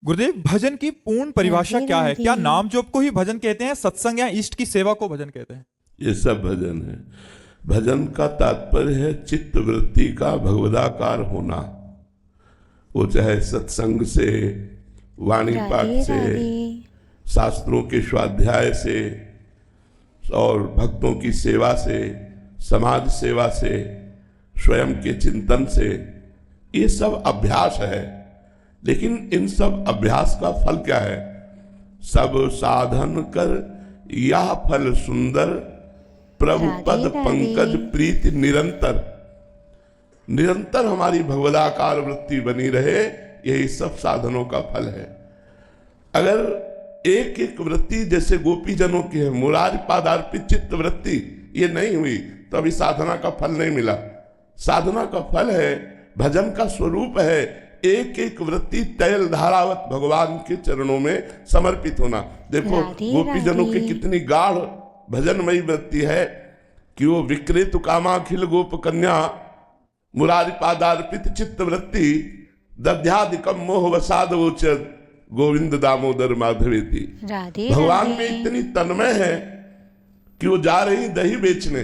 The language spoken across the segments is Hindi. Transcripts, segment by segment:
गुरुदेव, भजन की पूर्ण परिभाषा राधे क्या है? क्या राधे। नाम जोप को ही भजन कहते हैं, सत्संग या इष्ट की सेवा को भजन कहते हैं? ये सब भजन है। भजन का तात्पर्य है चित्त वृत्ति का भगवदाकार होना। वो चाहे सत्संग से, वाणी पाठ राधे से, राधे। शास्त्रों के स्वाध्याय से और भक्तों की सेवा से, समाज सेवा से, स्वयं के चिंतन से, ये सब अभ्यास है। लेकिन इन सब अभ्यास का फल क्या है? सब साधन कर यह फल सुंदर, प्रभु राधे पद राधे। पंकज प्रीति निरंतर। निरंतर हमारी भगवदाकार वृत्ति बनी रहे, यही सब साधनों का फल है। अगर एक एक वृत्ति जैसे गोपी जनों की है, मुरारी पादार्पित चित्त वृत्ति, ये नहीं हुई तो अभी साधना का फल नहीं मिला। साधना का फल है, भजन का स्वरूप है, एक एक वृत्ति तैल धारावत भगवान के चरणों में समर्पित होना। देखो राधे गोपी जनों की राधे। कितनी गाढ़ भजनमयी वृत्ति है कि वो विकृत कामाखिल गोप कन्या मुरारी पादार्पित चित्त वृत्ति दध्यादिकम मोह वसाद उचद गोविंद दामोदर माधवेति। राधे भगवान राधे। में इतनी तन्मय है कि वो जा रही दही बेचने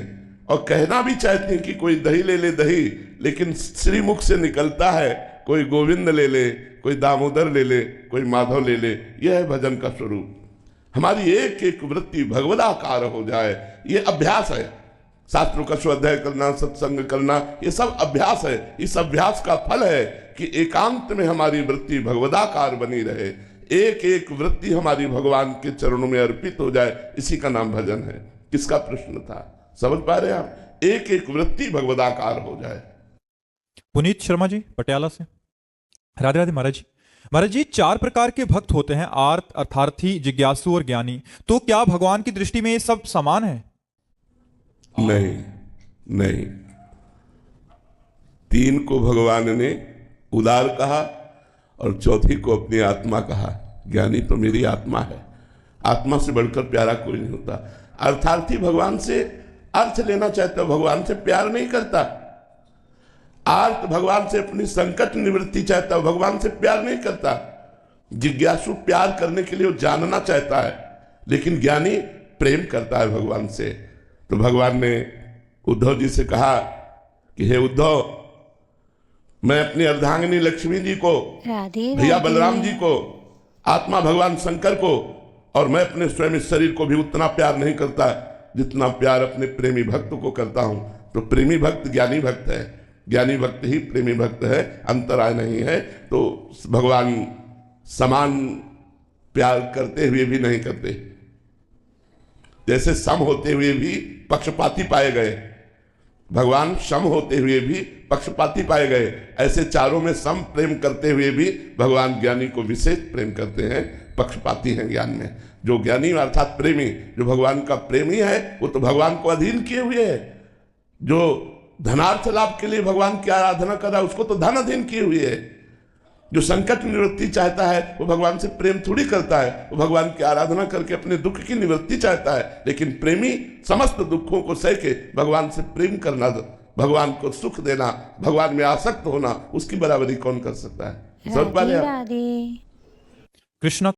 और कहना भी चाहती हैं कि कोई दही ले ले दही, लेकिन श्रीमुख से निकलता है कोई गोविंद ले ले, कोई दामोदर ले ले, कोई माधव ले ले। यह है भजन का स्वरूप। हमारी एक एक वृत्ति भगवदाकार हो जाए, ये अभ्यास है। शास्त्रों का स्वाध्याय करना, सत्संग करना, ये सब अभ्यास है। इस अभ्यास का फल है कि एकांत में हमारी वृत्ति भगवदाकार बनी रहे, एक एक वृत्ति हमारी भगवान के चरणों में अर्पित हो जाए। इसी का नाम भजन है। किसका प्रश्न था, समझ पा रहे हैं आप? एक एक वृत्ति भगवदाकार हो जाए। पुनीत शर्मा जी पटियाला से। राधे राधे महाराज जी। महाराज जी, 4 प्रकार के भक्त होते हैं, आर्त, अर्थार्थी, जिज्ञासु और ज्ञानी। तो क्या भगवान की दृष्टि में ये सब समान है? नहीं नहीं, 3 को भगवान ने उदार कहा और चौथी को अपनी आत्मा कहा। ज्ञानी तो मेरी आत्मा है, आत्मा से बढ़कर प्यारा कोई नहीं होता। अर्थार्थी भगवान से अर्थ लेना चाहता, भगवान से प्यार नहीं करता। आर्त भगवान से अपनी संकट निवृत्ति चाहता, भगवान से प्यार नहीं करता। जिज्ञासु प्यार करने के लिए वो जानना चाहता है, लेकिन ज्ञानी प्रेम करता है भगवान से। तो भगवान ने उद्धव जी से कहा कि हे उद्धव, मैं अपनी अर्धांगिनी लक्ष्मी जी को, राधे भैया राधे। बलराम जी को, आत्मा भगवान शंकर को, और मैं अपने स्वयं शरीर को भी उतना प्यार नहीं करता जितना प्यार अपने प्रेमी भक्त को करता हूं। तो प्रेमी भक्त ज्ञानी भक्त है, ज्ञानी भक्त ही प्रेमी भक्त है, अंतराय नहीं है। तो भगवान समान प्यार करते हुए भी नहीं करते, जैसे सम होते हुए भी पक्षपाती पाए गए, भगवान सम होते हुए भी पक्षपाती पाए गए। ऐसे चारों में सम प्रेम करते हुए भी भगवान ज्ञानी को विशेष प्रेम करते हैं, पक्षपाती हैं ज्ञान में। जो ज्ञानी अर्थात प्रेमी, जो भगवान का प्रेमी है, वो तो भगवान को अधीन किए हुए है। जो धनार्थ लाभ के लिए भगवान की आराधना कर रहा है, उसको तो धन अधीन किए हुए है। जो संकट निवृत्ति चाहता है, वो भगवान से प्रेम थोड़ी करता है, वो भगवान की आराधना करके अपने दुख की निवृत्ति चाहता है। लेकिन प्रेमी समस्त दुखों को सह के भगवान से प्रेम करना, भगवान को सुख देना, भगवान में आसक्त होना, उसकी बराबरी कौन कर सकता है? समझ पा रहे राधे हैं आप? राधे। कृष्णा